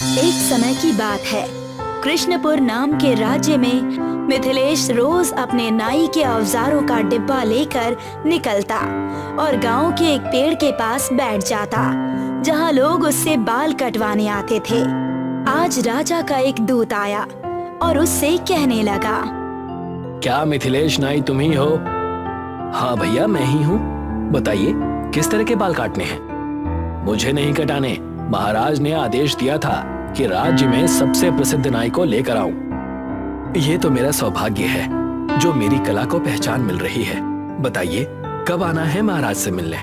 एक समय की बात है। कृष्णपुर नाम के राज्य में मिथिलेश रोज अपने नाई के औजारों का डिब्बा लेकर निकलता और गांव के एक पेड़ के पास बैठ जाता, जहां लोग उससे बाल कटवाने आते थे। आज राजा का एक दूत आया और उससे कहने लगा, क्या मिथिलेश नाई तुम ही हो? हाँ भैया, मैं ही हूँ। बताइए किस तरह के बाल काटने हैं? मुझे नहीं कटाने, महाराज ने आदेश दिया था कि राज्य में सबसे प्रसिद्ध नाई को लेकर आऊं। ये तो मेरा सौभाग्य है जो मेरी कला को पहचान मिल रही है। बताइए कब आना है महाराज से मिलने?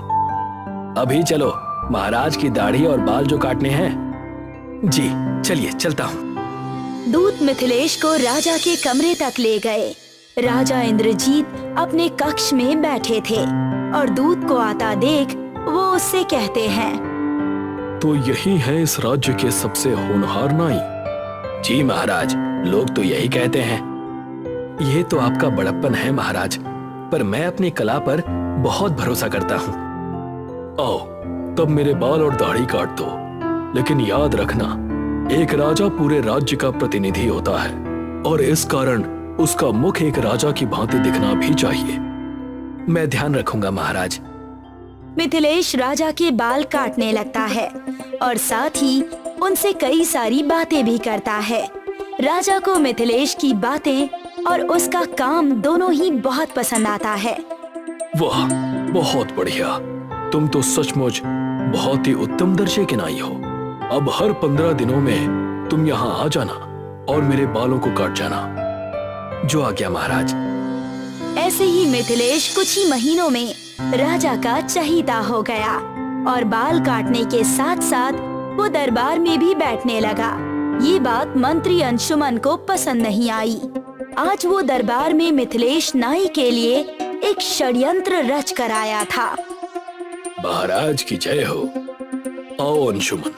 अभी चलो, महाराज की दाढ़ी और बाल जो काटने हैं। जी चलिए, चलता हूँ। दूत मिथिलेश को राजा के कमरे तक ले गए। राजा इंद्रजीत अपने कक्ष में बैठे थे और दूत को आता देख वो उससे कहते हैं, तो यही है इस राज्य के सबसे होनहार नाई? जी महाराज, लोग तो यही कहते हैं। ये तो आपका बड़प्पन है महाराज, पर मैं अपनी कला पर बहुत भरोसा करता हूँ। आओ तब मेरे बाल और दाढ़ी काट दो, लेकिन याद रखना, एक राजा पूरे राज्य का प्रतिनिधि होता है और इस कारण उसका मुख एक राजा की भांति दिखना भी चाहिए। मैं ध्यान रखूंगा महाराज। मिथिलेश राजा के बाल काटने लगता है और साथ ही उनसे कई सारी बातें भी करता है। राजा को मिथिलेश की बातें और उसका काम दोनों ही बहुत पसंद आता है। वाह, बहुत बढ़िया। तुम तो सचमुच बहुत ही उत्तम दर्जे के नाई हो। अब हर 15 दिनों में तुम यहाँ आ जाना और मेरे बालों को काट जाना। जो आज्ञा महाराज। ऐसे ही मिथिलेश कुछ ही महीनों में राजा का चहीता हो गया और बाल काटने के साथ साथ वो दरबार में भी बैठने लगा। ये बात मंत्री अंशुमन को पसंद नहीं आई। आज वो दरबार में मिथिलेश नाई के लिए एक षड्यंत्र रच कर आया था। महाराज की जय हो। आओ अंशुमन,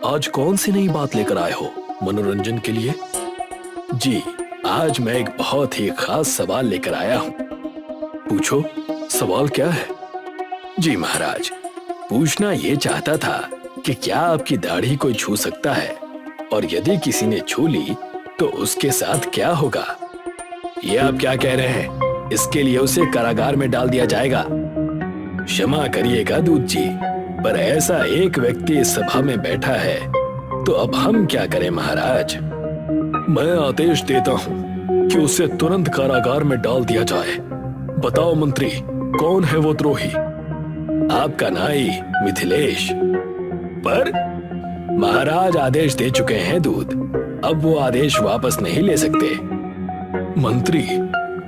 आज कौन सी नई बात लेकर आए हो मनोरंजन के लिए? जी, आज मैं एक बहुत ही खास सवाल लेकर आया हूँ। पूछो, सवाल क्या है? जी महाराज, पूछना ये चाहता था कि क्या आपकी दाढ़ी कोई छू सकता है, और यदि किसी ने छू ली तो उसके साथ क्या होगा? ये आप क्या कह रहे हैं? इसके लिए उसे कारागार में डाल दिया जाएगा। क्षमा करिएगा दूत जी, पर ऐसा एक व्यक्ति इस सभा में बैठा है, तो अब हम क्या करें महाराज? मैं आदेश देता हूँ कि उसे तुरंत कारागार में डाल दिया जाए। बताओ मंत्री, कौन है वो द्रोही? आपका नाई मिथिलेश। पर महाराज आदेश दे चुके हैं दूत, अब वो आदेश वापस नहीं ले सकते। मंत्री,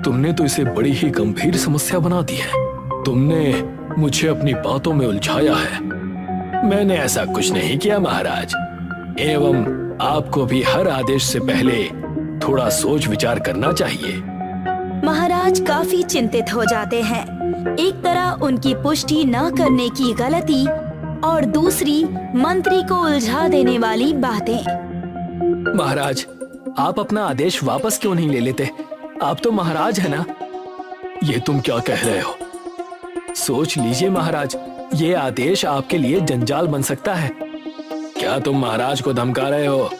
तुमने तो इसे बड़ी ही गंभीर समस्या बना दी है। तुमने मुझे अपनी बातों में उलझाया है। मैंने ऐसा कुछ नहीं किया महाराज, एवं आपको भी हर आदेश से पहले थोड़ा सोच विचार करना चाहिए। महाराज काफी चिंतित हो जाते हैं। एक तरह उनकी पुष्टि न करने की गलती और दूसरी मंत्री को उलझा देने वाली बातें। महाराज, आप अपना आदेश वापस क्यों नहीं ले लेते? आप तो महाराज है ना? ये तुम क्या कह रहे हो? सोच लीजिए महाराज, ये आदेश आपके लिए जंजाल बन सकता है। क्या तुम महाराज को धमका रहे हो?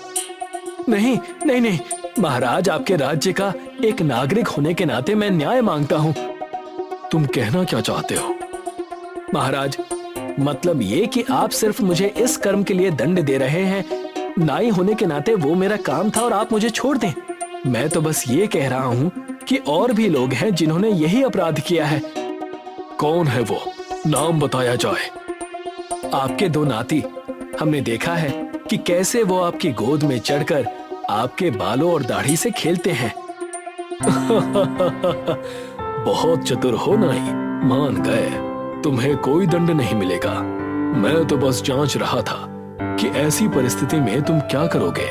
नहीं नहीं नहीं महाराज, आपके राज्य का एक नागरिक होने के नाते मैं न्याय मांगता हूँ। तुम कहना क्या चाहते हो? महाराज, मतलब ये कि आप सिर्फ मुझे इस कर्म के लिए दंड दे रहे हैं। नाई होने के नाते वो मेरा काम था और आप मुझे छोड़ दें। मैं तो बस ये कह रहा हूँ कि और भी लोग हैं जिन्होंने यही अपराध किया है। कौन है वो? नाम बताया जाए। आपके 2 नाती। हमने देखा है कि कैसे वो आपकी गोद में चढ़कर आपके बालों और दाढ़ी से खेलते हैं। बहुत चतुर हो नाई, मान गए। तुम्हें कोई दंड नहीं मिलेगा। मैं तो बस जांच रहा था कि ऐसी परिस्थिति में तुम क्या करोगे।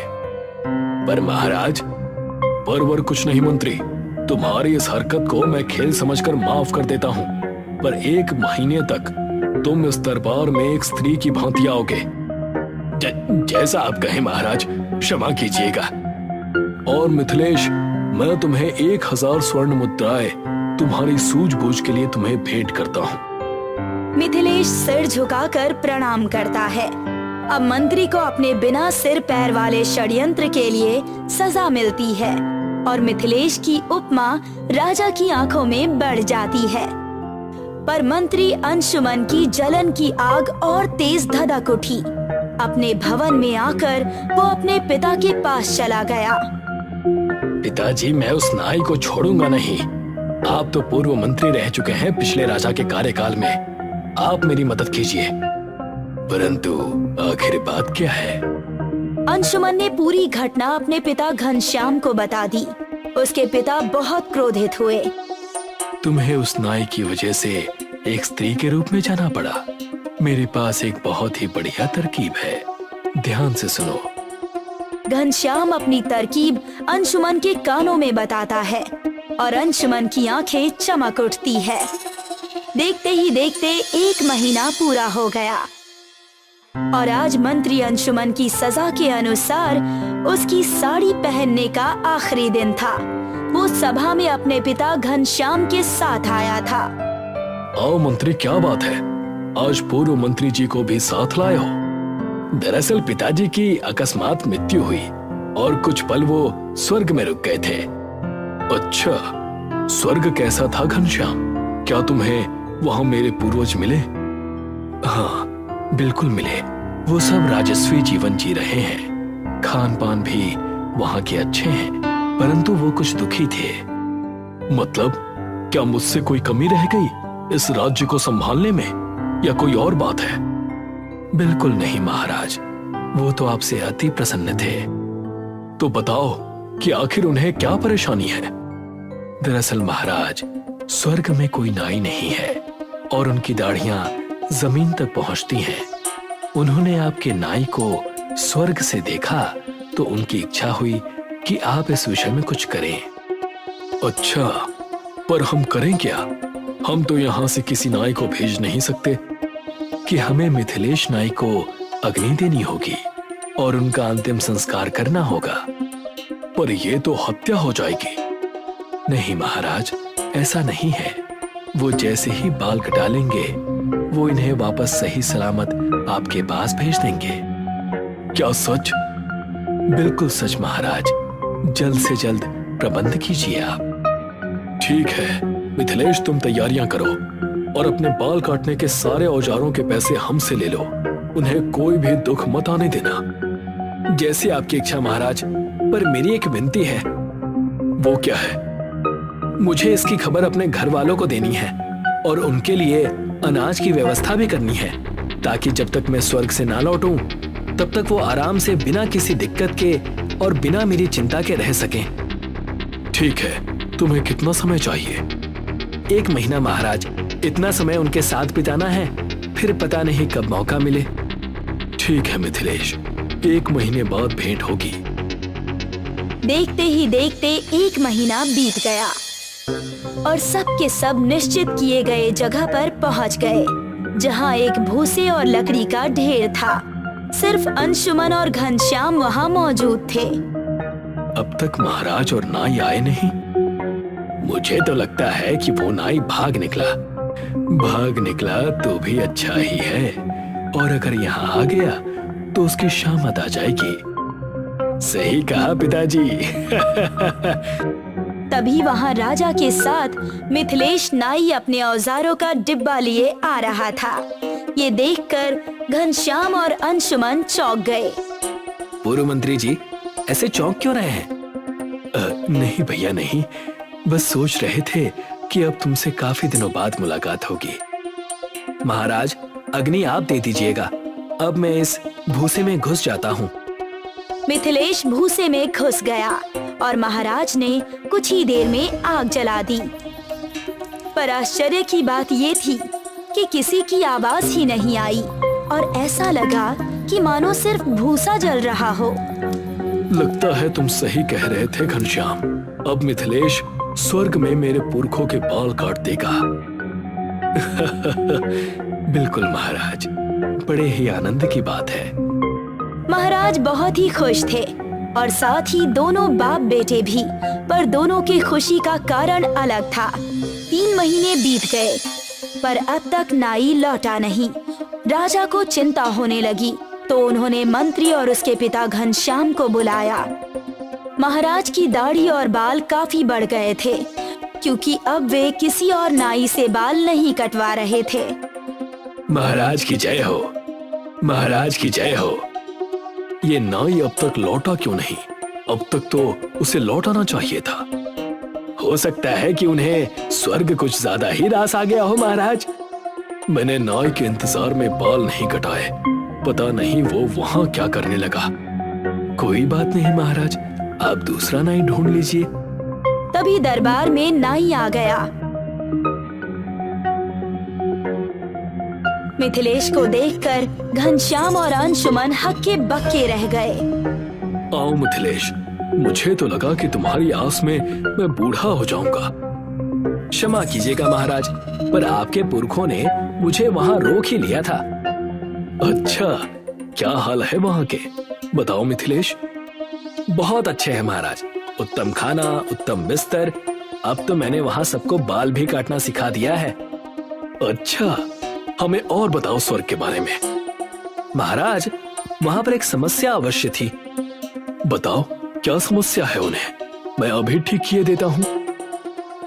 पर महाराज, पर कुछ नहीं मंत्री, तुम्हारी इस हरकत को मैं खेल समझकर माफ कर देता हूँ, पर 1 महीने तक तुम इस दरबार में एक स्त्री की भांति आओगे। जैसा आप कहें महाराज, क्षमा कीजिएगा। और मिथिलेश, मैं तुम्हें 1000 स्वर्ण मुद्राएं तुम्हारी सूझबूझ के लिए तुम्हें भेंट करता हूँ। मिथिलेश सिर झुकाकर प्रणाम करता है अब मंत्री को अपने बिना सिर पैर वाले षड्यंत्र के लिए सजा मिलती है और मिथिलेश की उपमा राजा की आंखों में बढ़ जाती है। पर मंत्री अंशुमन की जलन की आग और तेज धधक उठी। अपने भवन में आकर वो अपने पिता के पास चला गया। पिताजी, मैं उस नाई को छोड़ूंगा नहीं। आप तो पूर्व मंत्री रह चुके हैं पिछले राजा के कार्यकाल में। आप मेरी मदद कीजिए। परंतु आखिर बात क्या है? अंशुमन ने पूरी घटना अपने पिता घनश्याम को बता दी। उसके पिता बहुत क्रोधित हुए। तुम्हें उस नाई की वजह से एक स्त्री के रूप में जाना पड़ा। मेरे पास एक बहुत ही बढ़िया तरकीब है, ध्यान से सुनो। घनश्याम अपनी तरकीब अंशुमन के कानों में बताता है और अंशुमन की आंखें चमक उठती है। देखते ही देखते 1 महीना पूरा हो गया और आज मंत्री अंशुमन की सजा के अनुसार उसकी साड़ी पहनने का आखिरी दिन था। वो सभा में अपने पिता घनश्याम के साथ आया था। आओ मंत्री, क्या बात है? आज पूर्व मंत्री जी को भी साथ लाए हो? दरअसल पिताजी की अकस्मात मृत्यु हुई और कुछ पल वो स्वर्ग में रुक गए थे। अच्छा, स्वर्ग कैसा था घनश्याम? क्या तुम्हें वहाँ मेरे पूर्वज मिले? हाँ, बिल्कुल मिले। वो सब राजस्वी जीवन जी रहे हैं। खान पान भी वहाँ के अच्छे हैं, परंतु वो कुछ दुखी थे। मतलब क्या मुझसे कोई कमी रह गई इस राज्य को संभालने में, या कोई और बात है? बिल्कुल नहीं महाराज, वो तो आपसे अति प्रसन्न थे। तो बताओ कि आखिर उन्हें क्या परेशानी है? दरअसल महाराज, स्वर्ग में कोई नाई नहीं है और उनकी दाढ़ियां जमीन तक पहुंचती हैं। उन्होंने आपके नाई को स्वर्ग से देखा तो उनकी इच्छा हुई कि आप इस विषय में कुछ करें। अच्छा, पर हम करें क्या? हम तो यहाँ से किसी नाई को भेज नहीं सकते कि हमें मिथिलेश नाई को अग्नि देनी होगी और उनका अंतिम संस्कार करना होगा। पर यह तो हत्या हो जाएगी। नहीं महाराज, ऐसा नहीं है। वो जैसे ही बाल कटा लेंगे वो इन्हें वापस सही सलामत आपके पास भेज देंगे। क्या सच? बिल्कुल सच महाराज। जल्द से जल्द प्रबंध कीजिए आप। ठीक है मिथिलेश, तुम तैयारियां करो और अपने बाल काटने के सारे औजारों के पैसे हमसे ले लो। उन्हें कोई भी दुख मत आने देना। जैसी आपकी इच्छा महाराज, पर मेरी एक विनती है। वो क्या है? मुझे इसकी खबर अपने घर वालों को देनी है और उनके लिए अनाज की व्यवस्था भी करनी है, ताकि जब तक मैं स्वर्ग से ना लौटूं तब तक वो आराम से बिना किसी दिक्कत के और बिना मेरी चिंता के रह सकें। ठीक है, तुम्हें कितना समय चाहिए? 1 महीना महाराज। इतना समय उनके साथ बिताना है, फिर पता नहीं कब मौका मिले। ठीक है मिथिलेश, 1 महीने बाद भेंट होगी। देखते ही देखते 1 महीना बीत गया और सब के सब निश्चित किए गए जगह पर पहुंच गए, जहां एक भूसे और लकड़ी का ढेर था। सिर्फ अंशुमन और घनश्याम वहां मौजूद थे। अब तक महाराज और नाई आए नहीं। मुझे तो लगता है कि वो नाई भाग निकला तो भी अच्छा ही है, और अगर यहाँ आ गया तो उसकी शामत आ जाएगी। सही कहा पिताजी। तभी वहाँ राजा के साथ मिथिलेश नाई अपने औजारों का डिब्बा लिए आ रहा था। ये देखकर घनश्याम और अंशुमन चौंक गए। पूर्व मंत्री जी, ऐसे चौंक क्यों रहे हैं? नहीं भैया नहीं, बस सोच रहे थे कि अब तुमसे काफी दिनों बाद मुलाकात होगी। महाराज, अग्नि आप दे दीजिएगा। अब मैं इस भूसे में घुस जाता हूँ। मिथिलेश भूसे में घुस गया और महाराज ने कुछ ही देर में आग जला दी। पर आश्चर्य की बात ये थी कि किसी की आवाज ही नहीं आई और ऐसा लगा कि मानो सिर्फ भूसा जल रहा हो। लगता है तुम सही कह रहे थे घनश्याम। अब मिथिलेश स्वर्ग में मेरे पुरखों के बाल काट देगा। बिल्कुल महाराज, बड़े ही आनंद की बात है। महाराज बहुत ही खुश थे और साथ ही दोनों बाप बेटे भी, पर दोनों की खुशी का कारण अलग था। 3 महीने बीत गए पर अब तक नाई लौटा नहीं। राजा को चिंता होने लगी तो उन्होंने मंत्री और उसके पिता घनश्याम को बुलाया। महाराज की दाढ़ी और बाल काफी बढ़ गए थे, क्योंकि अब वे किसी और नाई से बाल नहीं कटवा रहे थे। महाराज की जय हो, महाराज की जय हो। ये नाई अब तक लौटा क्यों नहीं? अब तक तो उसे लौटाना चाहिए था। हो सकता है कि उन्हें स्वर्ग कुछ ज्यादा ही रास आ गया हो महाराज। मैंने नाई के इंतजार में बाल नहीं कटाए, पता नहीं वो वहां क्या करने लगा। कोई बात नहीं महाराज, आप दूसरा नाई ढूंढ लीजिए। तभी दरबार में नाई आ गया। मिथिलेश को देखकर घनश्याम और अंशुमन हक्के बक्के रह गए। आओ मिथिलेश, मुझे तो लगा कि तुम्हारी आस में मैं बूढ़ा हो जाऊंगा। क्षमा कीजिएगा महाराज, पर आपके पुरखों ने मुझे वहां रोक ही लिया था। अच्छा, क्या हाल है वहां के? बताओ मिथिलेश। बहुत अच्छे हैं महाराज, उत्तम खाना, उत्तम बिस्तर। अब तो मैंने वहां सबको बाल भी काटना सिखा दिया है। अच्छा, हमें और बताओ स्वर्ग के बारे में। महाराज, वहां पर एक समस्या अवश्य थी। बताओ, क्या समस्या है उन्हें? मैं अभी ठीक किए देता हूँ।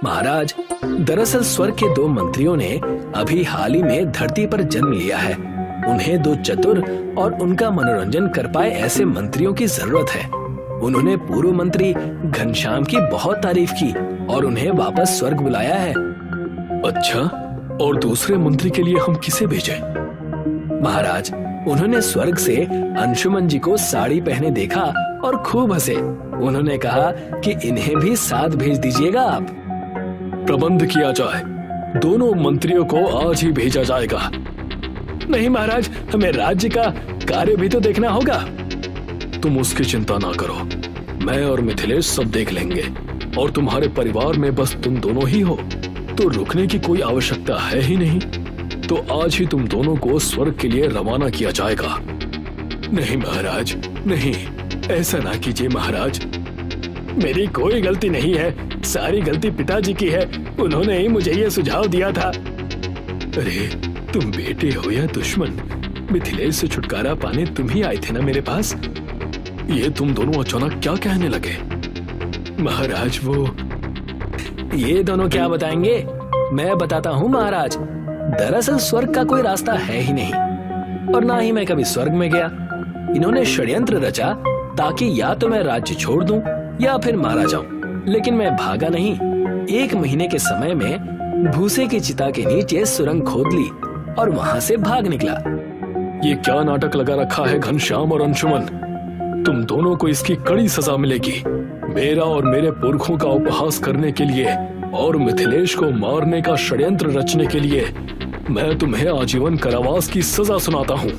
महाराज, दरअसल स्वर्ग के 2 मंत्रियों ने अभी हाल ही में धरती पर जन्म लिया है। उन्हें 2 चतुर और उनका मनोरंजन कर पाए ऐसे मंत्रियों की जरूरत है। उन्होंने पूर्व मंत्री घनश्याम की बहुत तारीफ की और उन्हें वापस स्वर्ग बुलाया है। अच्छा, और दूसरे मंत्री के लिए हम किसे भेजें? महाराज, उन्होंने स्वर्ग से अंशुमन जी को साड़ी पहने देखा और खूब हंसे। उन्होंने कहा कि इन्हें भी साथ भेज दीजिएगा आप। प्रबंध किया जाए, दोनों मंत्रियों को आज ही भेजा जाएगा। नहीं महाराज, हमें राज्य का कार्य भी तो देखना होगा। तुम उसकी चिंता ना करो, मैं और मिथिलेश सब देख लेंगे। और तुम्हारे परिवार में बस तुम दोनों ही हो, तो रुकने की कोई आवश्यकता है ही नहीं। तो आज ही तुम दोनों को स्वर्ग के लिए रवाना किया जाएगा। नहीं महाराज, नहीं, ऐसा ना कीजिए महाराज। मेरी कोई गलती नहीं है, सारी गलती पिताजी की है। उन्होंने ही मुझे ये सुझाव दिया था। अरे, तुम बेटे हो या दुश्मन, मिथिलेश से छुटकारा पाने तुम ही आए थे ना मेरे पास। ये तुम दोनों अचानक क्या कहने लगे? महाराज, वो ये दोनों क्या बताएंगे? मैं बताता हूँ महाराज। दरअसल स्वर्ग का कोई रास्ता है ही नहीं, और ना ही मैं कभी स्वर्ग में गया। इन्होंने षड्यंत्र रचा ताकि या तो मैं राज्य छोड़ दूं या फिर मारा जाऊं, लेकिन मैं भागा नहीं। 1 महीने के समय में भूसे की चिता के नीचे सुरंग खोद ली और वहां से भाग निकला। ये क्या नाटक लगा रखा है घनश्याम और अंशुमन? तुम दोनों को इसकी कड़ी सजा मिलेगी। मेरा और मेरे पुरखों का उपहास करने के लिए और मिथिलेश को मारने का षड्यंत्र रचने के लिए मैं तुम्हें आजीवन कारावास की सजा सुनाता हूँ।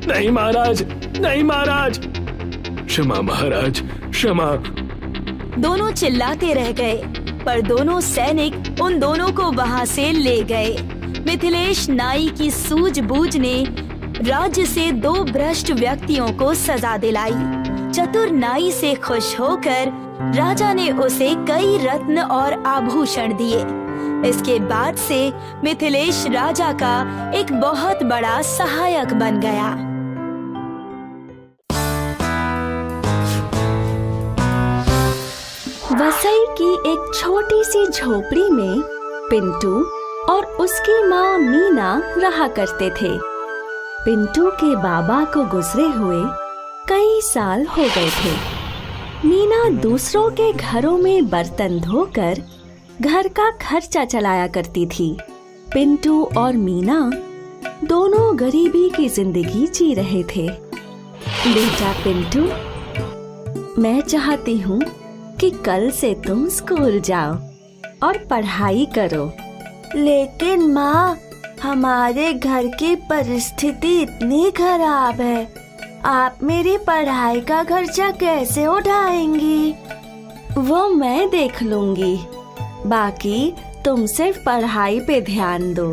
नहीं महाराज, नहीं महाराज, क्षमा महाराज, क्षमा। दोनों चिल्लाते रह गए, पर दोनों सैनिक उन दोनों को वहां से ले गए। मिथिलेश नाई की सूझबूझ ने राज्य से 2 भ्रष्ट व्यक्तियों को सजा दिलाई। चतुर नाई से खुश होकर राजा ने उसे कई रत्न और आभूषण दिए। इसके बाद से मिथिलेश राजा का एक बहुत बड़ा सहायक बन गया। वसई की एक छोटी सी झोपड़ी में पिंटू और उसकी माँ मीना रहा करते थे। पिंटू के बाबा को गुजरे हुए कई साल हो गए थे। मीना दूसरों के घरों में बर्तन धोकर घर का खर्चा चलाया करती थी। पिंटू और मीना दोनों गरीबी की जिंदगी जी रहे थे। बेटा पिंटू, मैं चाहती हूँ कि कल से तुम स्कूल जाओ और पढ़ाई करो। लेकिन माँ, हमारे घर की परिस्थिति इतनी खराब है, आप मेरी पढ़ाई का खर्चा कैसे उठाएंगी? वो मैं देख लूंगी, बाकी तुम सिर्फ पढ़ाई पे ध्यान दो।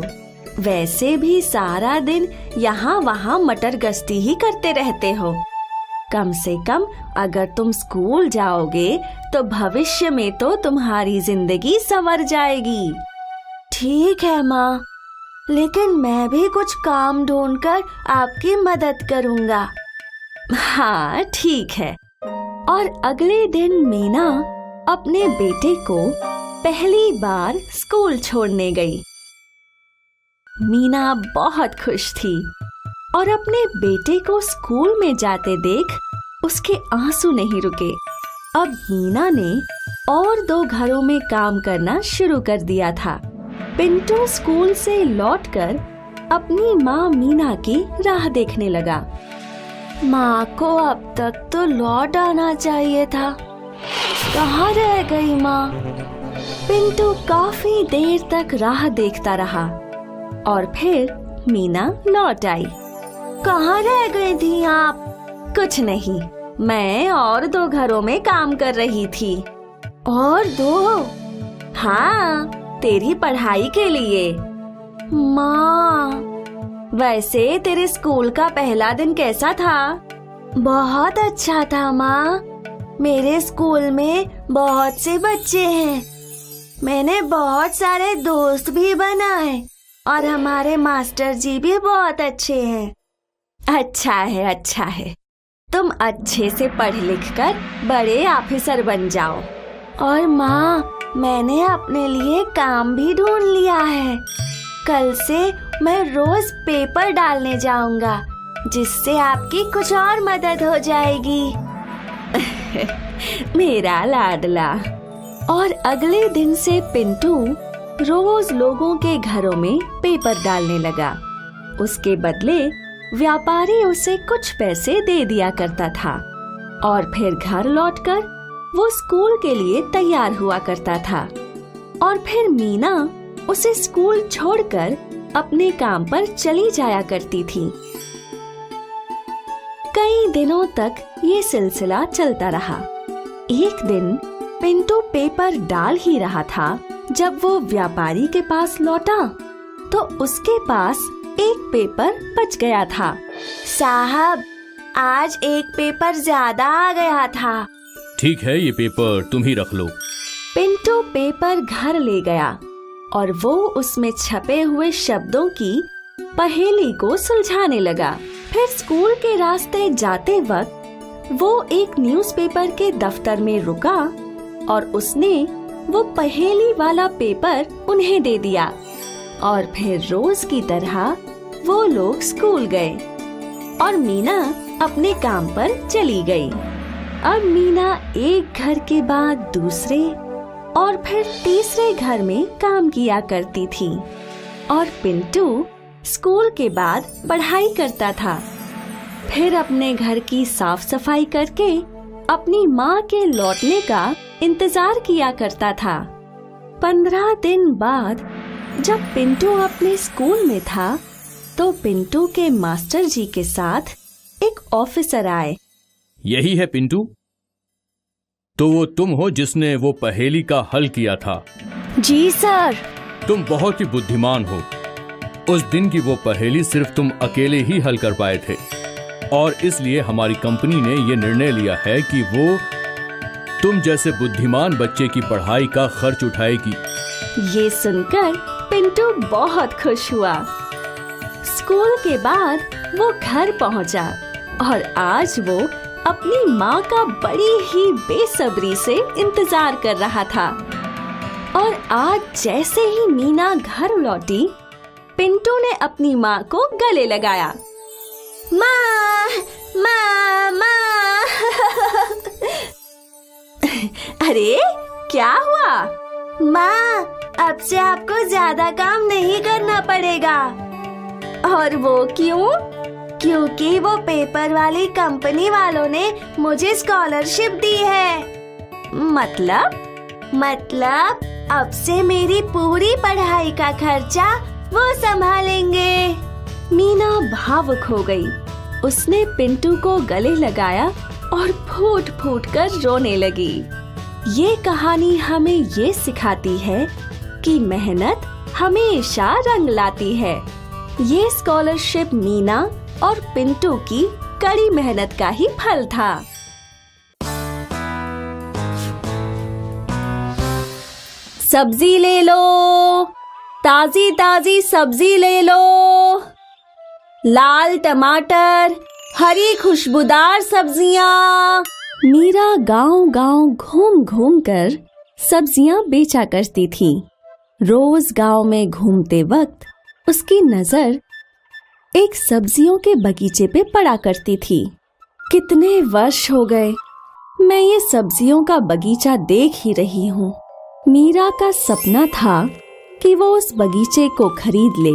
वैसे भी सारा दिन यहाँ वहाँ मटर गश्ती ही करते रहते हो। कम से कम अगर तुम स्कूल जाओगे तो भविष्य में तो तुम्हारी जिंदगी संवर जाएगी। ठीक है माँ, लेकिन मैं भी कुछ काम ढूंढकर आपकी मदद करूंगा। हाँ ठीक है। और अगले दिन मीना अपने बेटे को पहली बार स्कूल छोड़ने गई। मीना बहुत खुश थी और अपने बेटे को स्कूल में जाते देख उसके आंसू नहीं रुके। अब मीना ने और 2 घरों में काम करना शुरू कर दिया था। पिंटू स्कूल से लौटकर अपनी माँ मीना की राह देखने लगा। माँ को अब तक तो लौट आना चाहिए था, कहाँ रह गई माँ? पिंटू काफी देर तक राह देखता रहा और फिर मीना लौट आई। कहाँ रह गई थी आप? कुछ नहीं, मैं और 2 घरों में काम कर रही थी। और 2? हाँ, तेरी पढ़ाई के लिए। माँ, वैसे तेरे स्कूल का पहला दिन कैसा था? बहुत अच्छा था माँ। मेरे स्कूल में बहुत से बच्चे हैं। मैंने बहुत सारे दोस्त भी बनाए और हमारे मास्टर जी भी बहुत अच्छे हैं। अच्छा है, अच्छा है। तुम अच्छे से पढ़ लिख कर बड़े ऑफिसर बन जाओ। और माँ, मैंने अपने लिए काम भी ढूंढ लिया है। कल से मैं रोज पेपर डालने जाऊंगा, जिससे आपकी कुछ और मदद हो जाएगी। मेरा लाडला। और अगले दिन से पिंटू रोज लोगों के घरों में पेपर डालने लगा। उसके बदले व्यापारी उसे कुछ पैसे दे दिया करता था और फिर घर लौटकर वो स्कूल के लिए तैयार हुआ करता था। और फिर मीना उसे स्कूल छोड़कर अपने काम पर चली जाया करती थी। कई दिनों तक ये सिलसिला चलता रहा। एक दिन पिंटू पेपर डाल ही रहा था जब वो व्यापारी के पास लौटा तो उसके पास एक पेपर बच गया था। साहब, आज एक पेपर ज्यादा आ गया था। ठीक है, ये पेपर तुम ही रख लो। पिंटू पेपर घर ले गया और वो उसमें छपे हुए शब्दों की पहेली को सुलझाने लगा। फिर स्कूल के रास्ते जाते वक्त वो एक न्यूज़पेपर के दफ्तर में रुका और उसने वो पहेली वाला पेपर उन्हें दे दिया। और फिर रोज की तरह वो लोग स्कूल गए और मीना अपने काम पर चली गई। अब मीना एक घर के बाद दूसरे और फिर तीसरे घर में काम किया करती थी और पिंटू स्कूल के बाद पढ़ाई करता था। फिर अपने घर की साफ सफाई करके अपनी माँ के लौटने का इंतजार किया करता था। 15 दिन बाद जब पिंटू अपने स्कूल में था तो पिंटू के मास्टर जी के साथ एक ऑफिसर आए। यही है पिंटू? तो वो तुम हो जिसने वो पहेली का हल किया था? जी सर। तुम बहुत ही बुद्धिमान हो। उस दिन की वो पहेली सिर्फ तुम अकेले ही हल कर पाए थे और इसलिए हमारी कंपनी ने ये निर्णय लिया है कि वो तुम जैसे बुद्धिमान बच्चे की पढ़ाई का खर्च उठाएगी। ये सुनकर पिंटू बहुत खुश हुआ। स्कूल के बाद वो घर पहुंचा और आज वो अपनी माँ का बड़ी ही बेसब्री से इंतजार कर रहा था। और आज जैसे ही मीना घर लौटी, पिंटू ने अपनी माँ को गले लगाया। माँ, माँ, माँ। अरे क्या हुआ? माँ, अब से आपको ज्यादा काम नहीं करना पड़ेगा। और वो क्यों? क्योंकि वो पेपर वाली कंपनी वालों ने मुझे स्कॉलरशिप दी है। मतलब अब से मेरी पूरी पढ़ाई का खर्चा वो संभालेंगे। मीना भावुक हो गई। उसने पिंटू को गले लगाया और फूट फूट कर रोने लगी। ये कहानी हमें ये सिखाती है कि मेहनत हमेशा रंग लाती है। ये स्कॉलरशिप मीना और पिंटू की कड़ी मेहनत का ही फल था। सब्जी ले लो। ताजी ताजी सब्जी ले लो, लाल टमाटर, हरी खुशबूदार सब्जियां। मीरा गांव-गांव घूम-घूम कर सब्जियां बेचा करती थी। रोज गांव में घूमते वक्त उसकी नजर एक सब्जियों के बगीचे पे पड़ा करती थी। कितने वर्ष हो गए मैं ये सब्जियों का बगीचा देख ही रही हूँ। मीरा का सपना था कि वो उस बगीचे को खरीद ले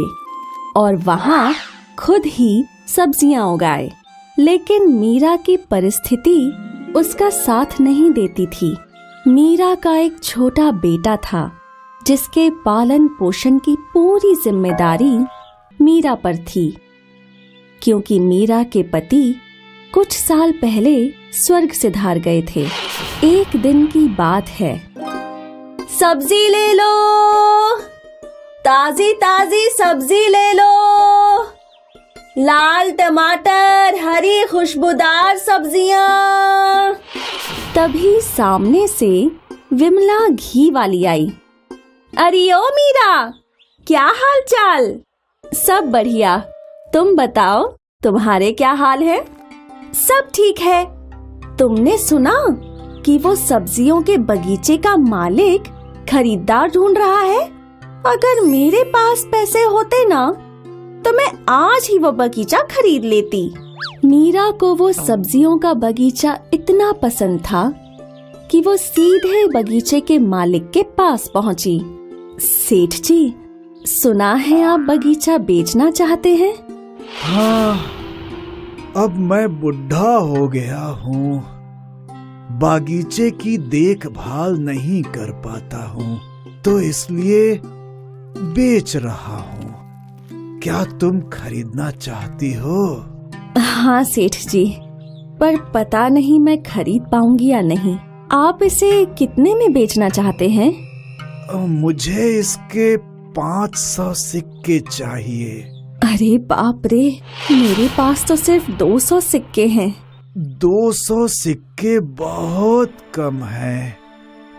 और वहाँ खुद ही सब्जियां उगाए, लेकिन मीरा की परिस्थिति उसका साथ नहीं देती थी। मीरा का एक छोटा बेटा था जिसके पालन पोषण की पूरी जिम्मेदारी मीरा पर थी, क्योंकि मीरा के पति कुछ साल पहले स्वर्ग सिधार गए थे। एक दिन की बात है। सब्जी ले लो, ताजी ताजी सब्जी ले लो, लाल टमाटर, हरी खुशबूदार सब्जियां। तभी सामने से विमला घी वाली आई। अरे ओ मीरा, क्या हाल चाल? सब बढ़िया, तुम बताओ तुम्हारे क्या हाल है? सब ठीक है। तुमने सुना कि वो सब्जियों के बगीचे का मालिक खरीदार ढूंढ रहा है? अगर मेरे पास पैसे होते ना तो मैं आज ही वो बगीचा खरीद लेती। मीरा को वो सब्जियों का बगीचा इतना पसंद था कि वो सीधे बगीचे के मालिक के पास पहुंची। सेठ जी, सुना है आप बगीचा बेचना चाहते हैं? हाँ, अब मैं बुढ़ा हो गया हूँ, बागीचे की देखभाल नहीं कर पाता हूँ, तो इसलिए बेच रहा हूँ। क्या तुम खरीदना चाहती हो? हाँ सेठ जी, पर पता नहीं मैं खरीद पाऊंगी या नहीं। आप इसे कितने में बेचना चाहते हैं? मुझे इसके 500 सिक्के चाहिए। अरे बाप रे, मेरे पास तो सिर्फ 200 सिक्के हैं। 200 सिक्के बहुत कम है।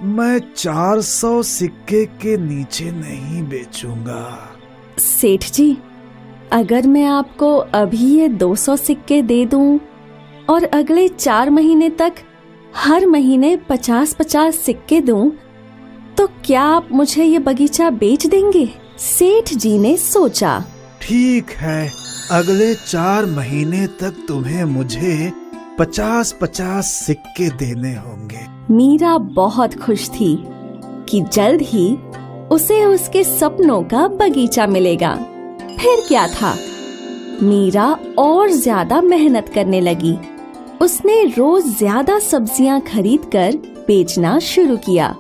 मैं 400 सिक्के के नीचे नहीं बेचूंगा। सेठ जी, अगर मैं आपको अभी ये 200 सिक्के दे दूं और अगले 4 महीने तक हर महीने 50-50 सिक्के दूं, तो क्या आप मुझे ये बगीचा बेच देंगे? सेठ जी ने सोचा। ठीक है, अगले 4 महीने तक तुम्हें मुझे 50-50 सिक्के देने होंगे। मीरा बहुत खुश थी कि जल्द ही उसे उसके सपनों का बगीचा मिलेगा। फिर क्या था, मीरा और ज्यादा मेहनत करने लगी। उसने रोज ज्यादा सब्जियां खरीदकर बेचना शुरू किया,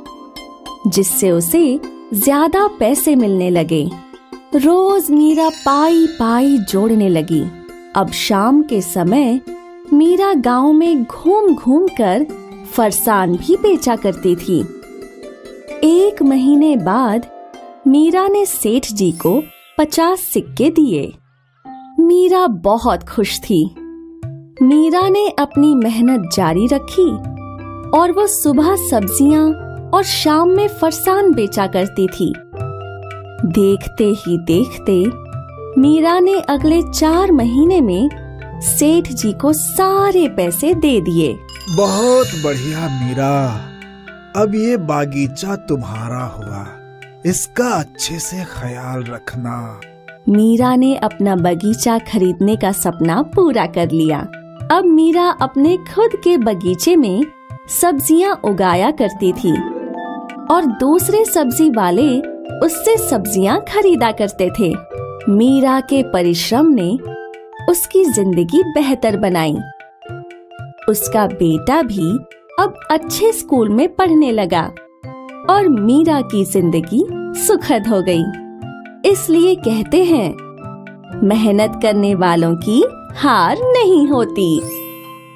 जिससे उसे ज्यादा पैसे मिलने लगे। रोज मीरा पाई पाई जोड़ने लगी। अब शाम के समय मीरा गांव में घूम घूम कर फरसान भी बेचा करती थी। 1 महीने बाद मीरा ने सेठ जी को 50 सिक्के दिए। मीरा बहुत खुश थी। मीरा ने अपनी मेहनत जारी रखी और वो सुबह सब्जियां और शाम में फरसान बेचा करती थी। देखते ही देखते मीरा ने अगले 4 महीने में सेठ जी को सारे पैसे दे दिए। बहुत बढ़िया मीरा, अब ये बागीचा तुम्हारा हुआ, इसका अच्छे से ख्याल रखना। मीरा ने अपना बगीचा खरीदने का सपना पूरा कर लिया। अब मीरा अपने खुद के बगीचे में सब्जियां उगाया करती थी और दूसरे सब्जी वाले उससे सब्जियां खरीदा करते थे। मीरा के परिश्रम ने उसकी जिंदगी बेहतर बनाई। उसका बेटा भी अब अच्छे स्कूल में पढ़ने लगा और मीरा की जिंदगी सुखद हो गई। इसलिए कहते हैं, मेहनत करने वालों की हार नहीं होती।